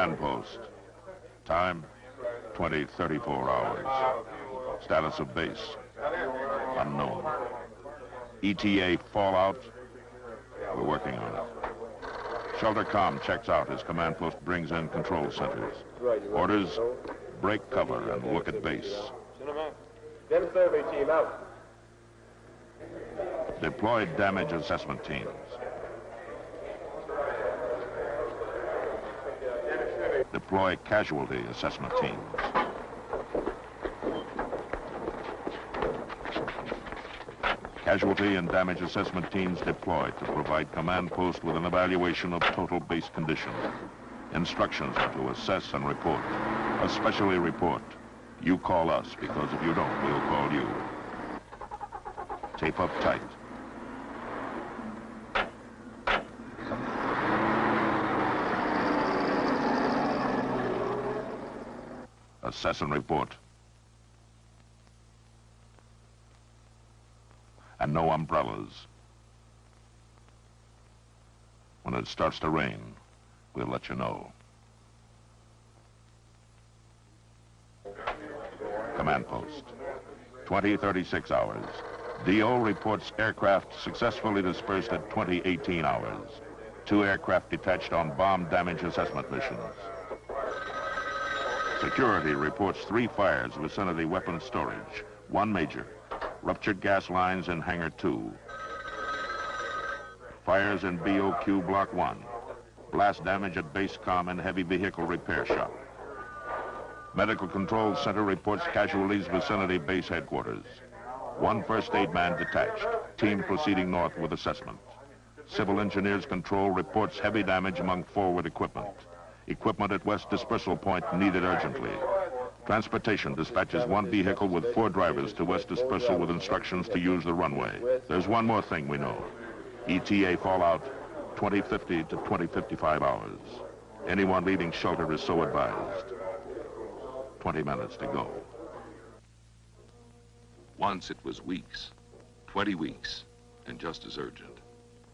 Command post. Time, 20:34 hours. Status of base, unknown. ETA fallout, we're working on it. Shelter comm checks out as command post brings in control centers. Orders, break cover and look at base. Them survey team out. Deploy damage assessment teams. Deploy casualty assessment teams. Casualty and damage assessment teams deployed to provide command post with an evaluation of total base condition. Instructions are to assess and report. Especially report. You call us, because if you don't, we'll call you. Tape up tight. Assess and report. And no umbrellas. When it starts to rain, we'll let you know. Command post. 20:36 hours. DO reports aircraft successfully dispersed at 20:18 hours. 2 aircraft detached on bomb damage assessment missions. Security reports 3 fires vicinity weapons storage. 1 major. Ruptured gas lines in Hangar 2. Fires in BOQ Block 1. Blast damage at base comm and heavy vehicle repair shop. Medical Control Center reports casualties vicinity base headquarters. 1 first aid man detached. Team proceeding north with assessment. Civil Engineers Control reports heavy damage among forward equipment. Equipment at West Dispersal Point needed urgently. Transportation dispatches 1 vehicle with 4 drivers to West Dispersal with instructions to use the runway. There's one more thing we know. ETA fallout, 20:50 to 20:55 hours. Anyone leaving shelter is so advised. 20 minutes to go. Once it was weeks, 20 weeks, and just as urgent.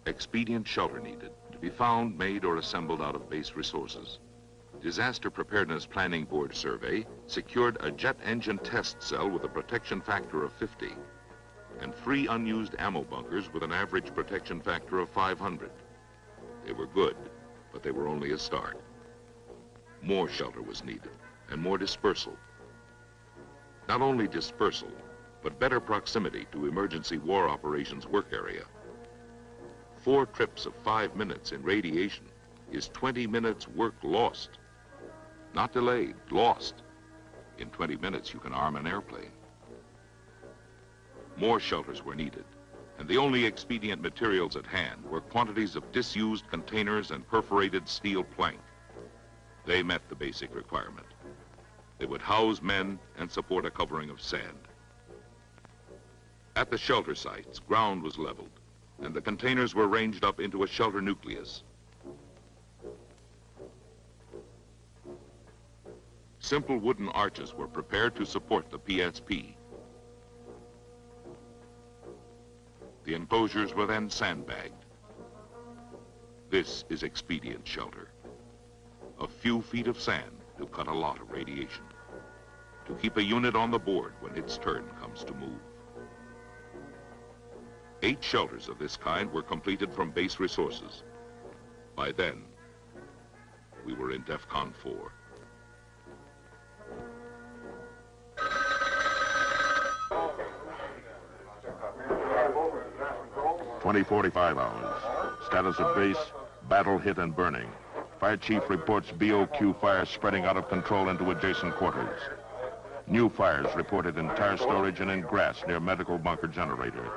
Expedient shelter needed, to be found, made, or assembled out of base resources. Disaster Preparedness Planning Board survey secured a jet engine test cell with a protection factor of 50 and 3 unused ammo bunkers with an average protection factor of 500. They were good, but they were only a start. More shelter was needed and more dispersal. Not only dispersal, but better proximity to emergency war operations work area. 4 trips of 5 minutes in radiation is 20 minutes work lost. Not delayed, lost. In 20 minutes, you can arm an airplane. More shelters were needed, and the only expedient materials at hand were quantities of disused containers and perforated steel plank. They met the basic requirement. They would house men and support a covering of sand. At the shelter sites, ground was leveled, and the containers were ranged up into a shelter nucleus. Simple wooden arches were prepared to support the PSP. The enclosures were then sandbagged. This is expedient shelter. A few feet of sand to cut a lot of radiation, to keep a unit on the board when its turn comes to move. 8 shelters of this kind were completed from base resources. By then, we were in DEFCON 4. (20:45 hours). Status of base, battle hit and burning. Fire Chief reports BOQ fire spreading out of control into adjacent quarters. New fires reported in tire storage and in grass near medical bunker generator.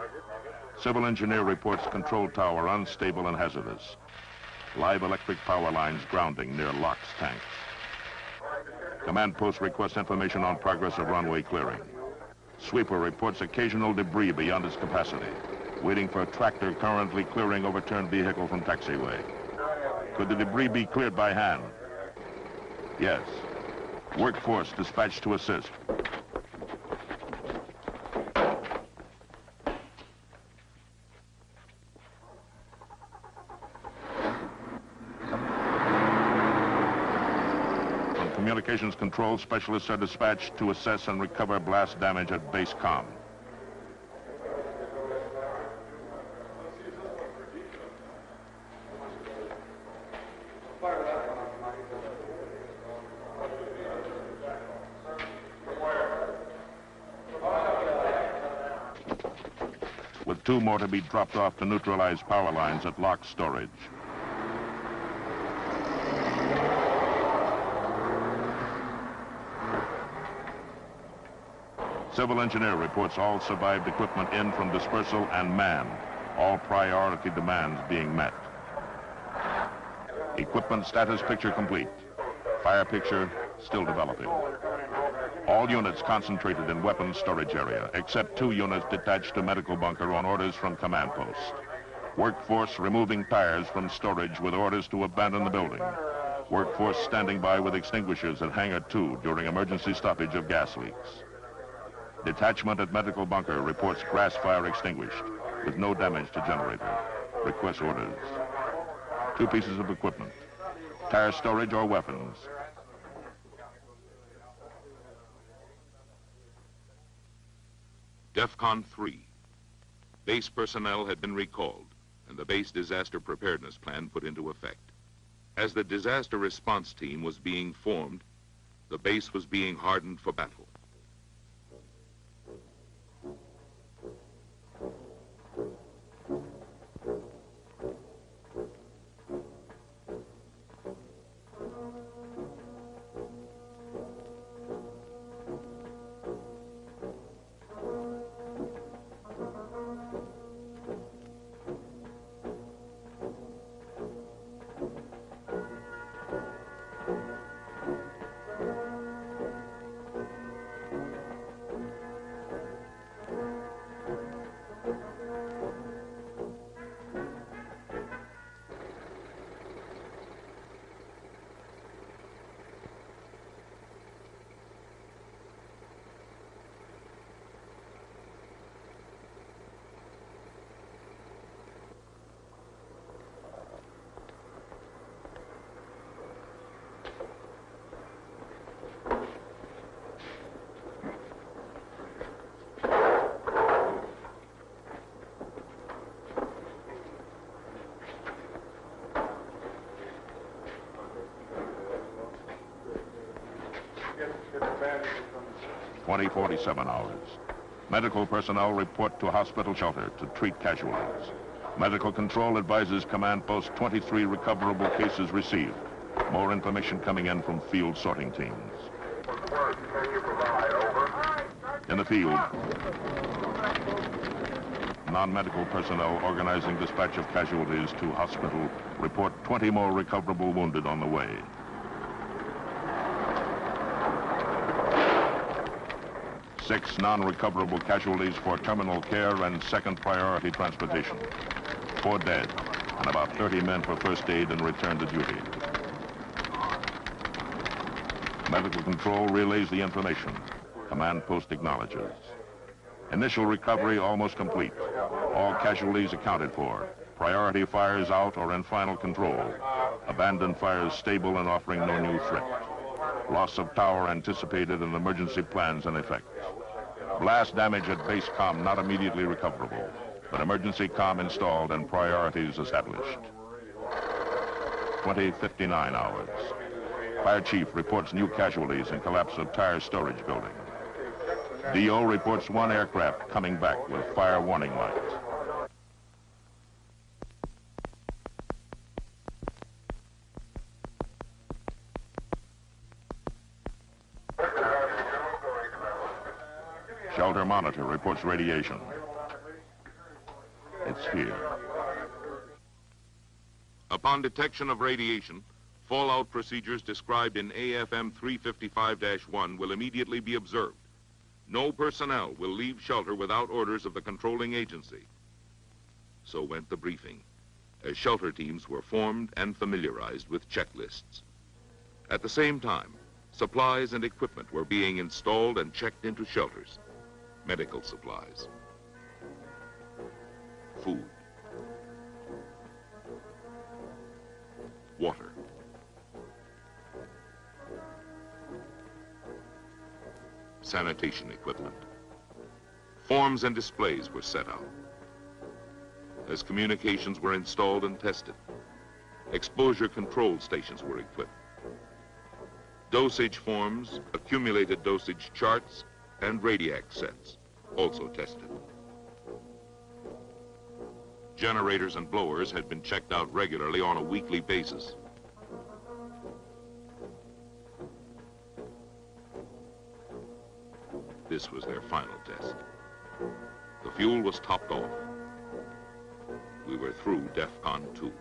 Civil engineer reports control tower unstable and hazardous. Live electric power lines grounding near LOX tanks. Command post requests information on progress of runway clearing. Sweeper reports occasional debris beyond its capacity. Waiting for a tractor currently clearing overturned vehicle from taxiway. Could the debris be cleared by hand? Yes. Workforce dispatched to assist. communications control specialists are dispatched to assess and recover blast damage at base comm. With 2 more to be dropped off to neutralize power lines at locked storage. Civil engineer reports all survived equipment in from dispersal and manned. All priority demands being met. Equipment status picture complete. Fire picture still developing. All units concentrated in weapons storage area, except 2 units detached to medical bunker on orders from command post. Workforce removing tires from storage with orders to abandon the building. Workforce standing by with extinguishers at Hangar 2 during emergency stoppage of gas leaks. Detachment at medical bunker reports grass fire extinguished with no damage to generator. Request orders. 2 pieces of equipment. Tire storage or weapons. DEFCON 3. Base personnel had been recalled and the base disaster preparedness plan put into effect. As the disaster response team was being formed, the base was being hardened for battle. Get 20:47 hours. Medical personnel report to hospital shelter to treat casualties. Medical control advises command post 23 recoverable cases received. More information coming in from field sorting teams. In the field, non-medical personnel organizing dispatch of casualties to hospital report 20 more recoverable wounded on the way. Six non-recoverable casualties for terminal care and second priority transportation. 4 dead, and about 30 men for first aid and return to duty. Medical control relays the information. Command post acknowledges. Initial recovery almost complete. All casualties accounted for. Priority fires out or in final control. Abandoned fires stable and offering no new threat. Loss of tower anticipated and emergency plans in effect. Blast damage at base comm not immediately recoverable, but emergency comm installed and priorities established. 20:59 hours. Fire chief reports new casualties and collapse of tire storage building. DO reports 1 aircraft coming back with fire warning light. Shelter monitor reports radiation. It's here. Upon detection of radiation, fallout procedures described in AFM 355-1 will immediately be observed. No personnel will leave shelter without orders of the controlling agency. So went the briefing, as shelter teams were formed and familiarized with checklists. At the same time, supplies and equipment were being installed and checked into shelters. Medical supplies, food, water, sanitation equipment. Forms and displays were set out. As communications were installed and tested, exposure control stations were equipped. Dosage forms, accumulated dosage charts, and radiac sets also tested. Generators and blowers had been checked out regularly on a weekly basis. This was their final test. The fuel was topped off. We were through DEFCON 2.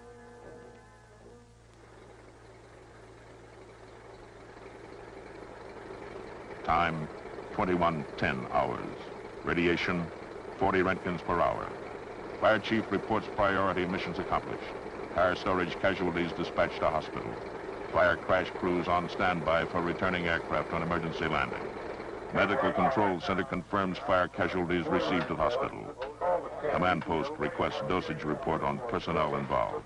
Time, 21:10 hours. Radiation, 40 Roentgens per hour. Fire chief reports priority missions accomplished. Fire storage casualties dispatched to hospital. Fire crash crews on standby for returning aircraft on emergency landing. Medical Control Center confirms fire casualties received at hospital. Command post requests dosage report on personnel involved.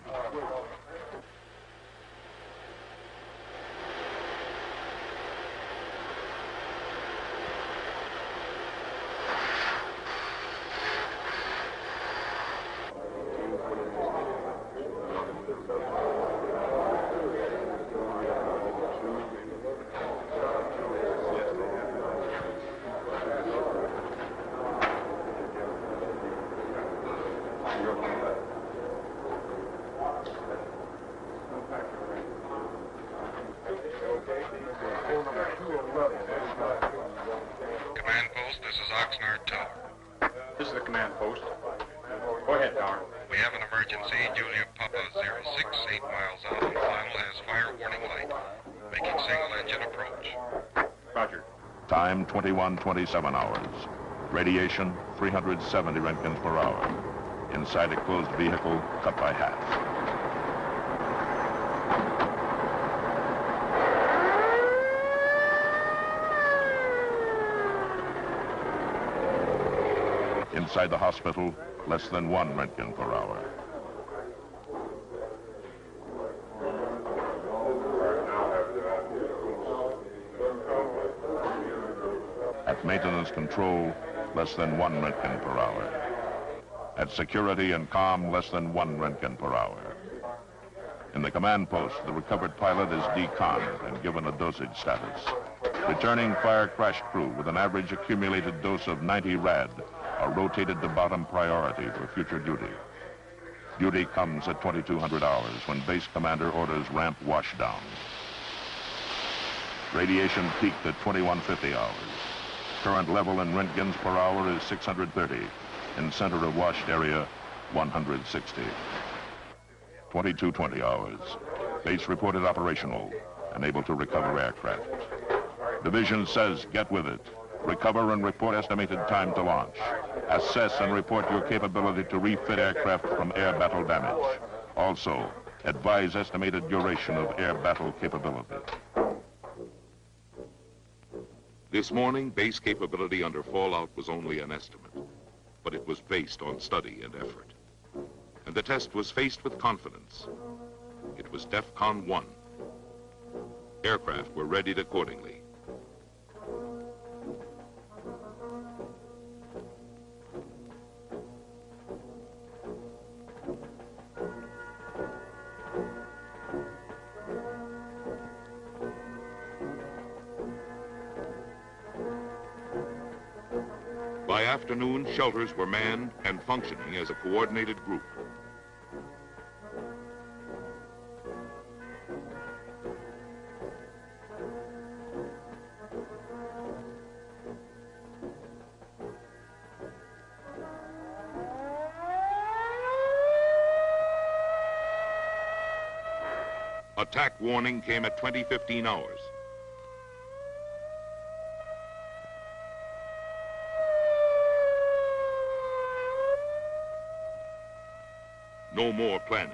Command post, this is Oxnard Tower. This is the command post. Go ahead, Tower. We have an emergency. Julia Papa 06, 8 miles out on final, has fire warning light. Making single engine approach. Roger. Time, 21:27 hours. Radiation, 370 Roentgens per hour. Inside a closed vehicle, cut by half. Inside the hospital, less than 1 Roentgen per hour. At maintenance control, less than 1 Roentgen per hour. At security and comm, less than 1 Roentgen per hour. In the command post, the recovered pilot is deconned and given a dosage status. Returning fire crash crew with an average accumulated dose of 90 rad are rotated to bottom priority for future duty. Duty comes at 2200 hours when base commander orders ramp washdown. Radiation peaked at 2150 hours. Current level in Roentgens per hour is 630. In center of washed area, 160. 2220 hours. Base reported operational and able to recover aircraft. Division says get with it. Recover and report estimated time to launch. Assess and report your capability to refit aircraft from air battle damage. Also, advise estimated duration of air battle capability. This morning, base capability under fallout was only an estimate, but it was based on study and effort. And the test was faced with confidence. It was DEFCON 1. Aircraft were readied accordingly. By afternoon, shelters were manned and functioning as a coordinated group. Attack warning came at 20:15 hours. No more planning,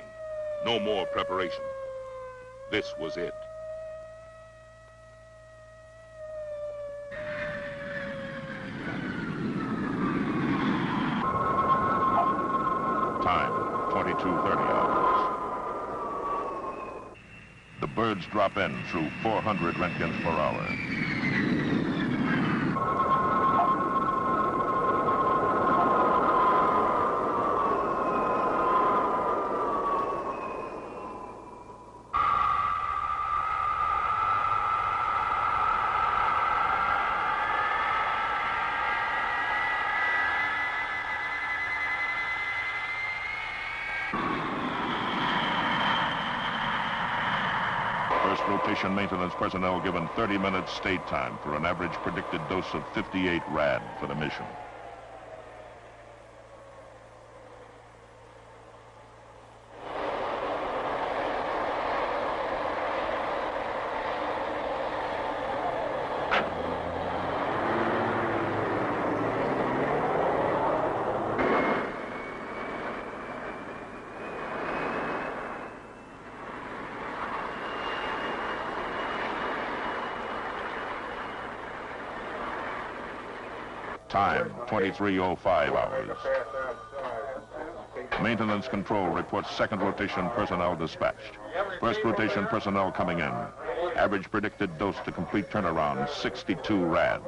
no more preparation. This was it. Time, 2230 hours. The birds drop in through 400 Roentgens per hour. rotation maintenance personnel given 30 minutes stay time for an average predicted dose of 58 rad for the mission. Time, 23:05 hours. Maintenance control reports second rotation personnel dispatched. First rotation personnel coming in. Average predicted dose to complete turnaround, 62 rad.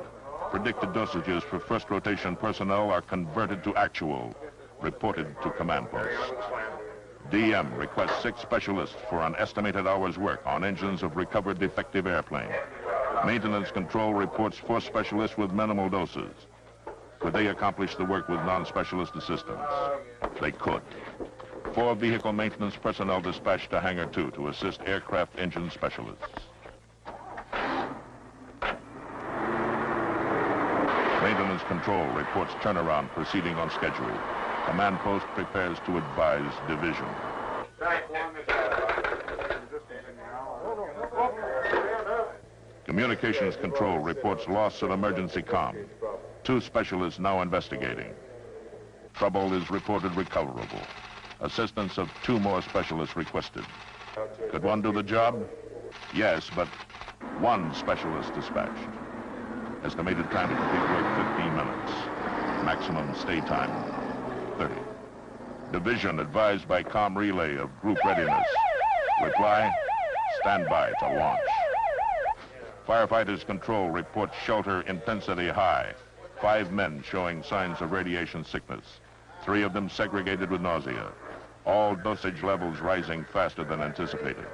Predicted dosages for first rotation personnel are converted to actual, reported to command post. DM requests 6 specialists for an estimated hour's work on engines of recovered defective airplane. Maintenance control reports 4 specialists with minimal doses. Could they accomplish the work with non-specialist assistance? They could. 4 vehicle maintenance personnel dispatched to Hangar 2 to assist aircraft engine specialists. Maintenance control reports turnaround proceeding on schedule. Command post prepares to advise division. Communications control reports loss of emergency comm. 2 specialists now investigating. Trouble is reported recoverable. Assistance of 2 more specialists requested. Could one do the job? Yes, but 1 specialist dispatched. Estimated time to complete work, 15 minutes. Maximum stay time, 30. Division advised by comm relay of group readiness. Reply, stand by to launch. Firefighters control reports shelter intensity high. 5 men showing signs of radiation sickness. 3 of them segregated with nausea. All dosage levels rising faster than anticipated.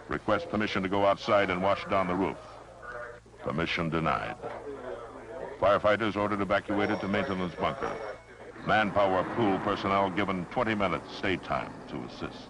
Request permission to go outside and wash down the roof. Permission denied. Firefighters ordered evacuated to maintenance bunker. Manpower pool personnel given 20 minutes stay time to assist.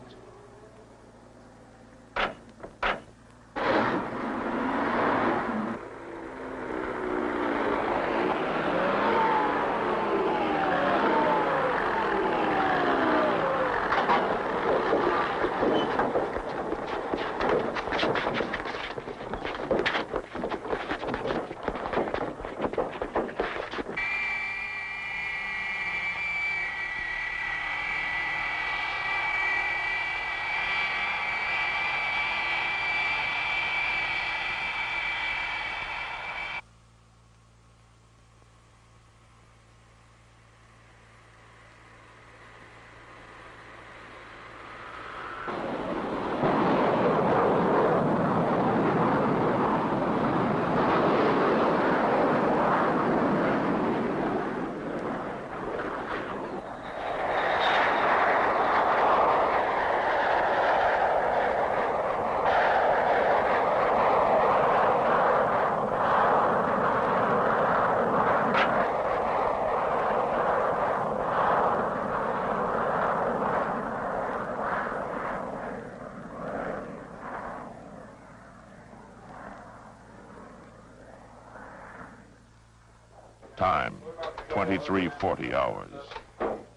Time, 23:40 hours.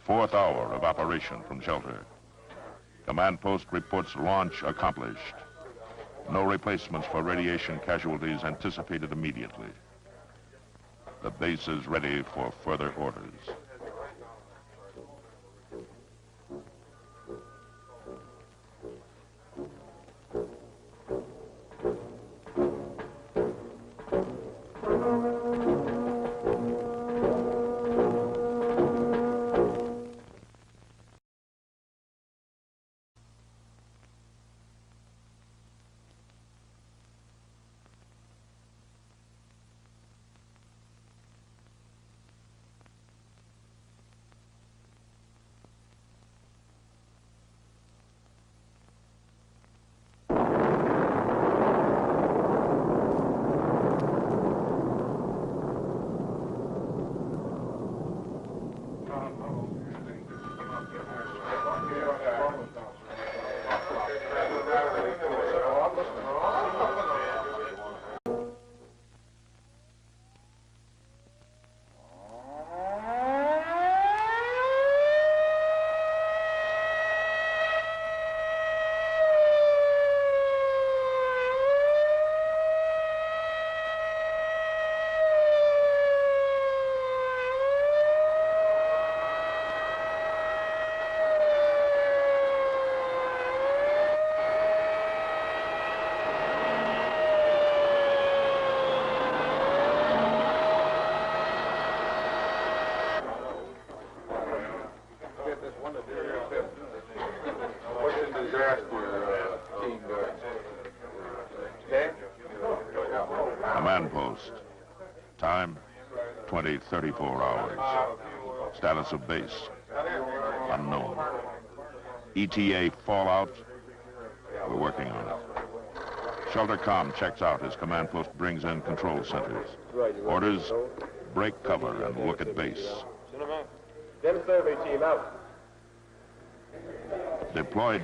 4th hour of operation from shelter. Command post reports launch accomplished. No replacements for radiation casualties anticipated immediately. The base is ready for further orders. command post. Time, 20:34 hours. Status of base, unknown. ETA fallout, we're working on it. Shelter comm checks out as command post brings in control centers. Orders, break cover and look at base. Them survey team out. Deployed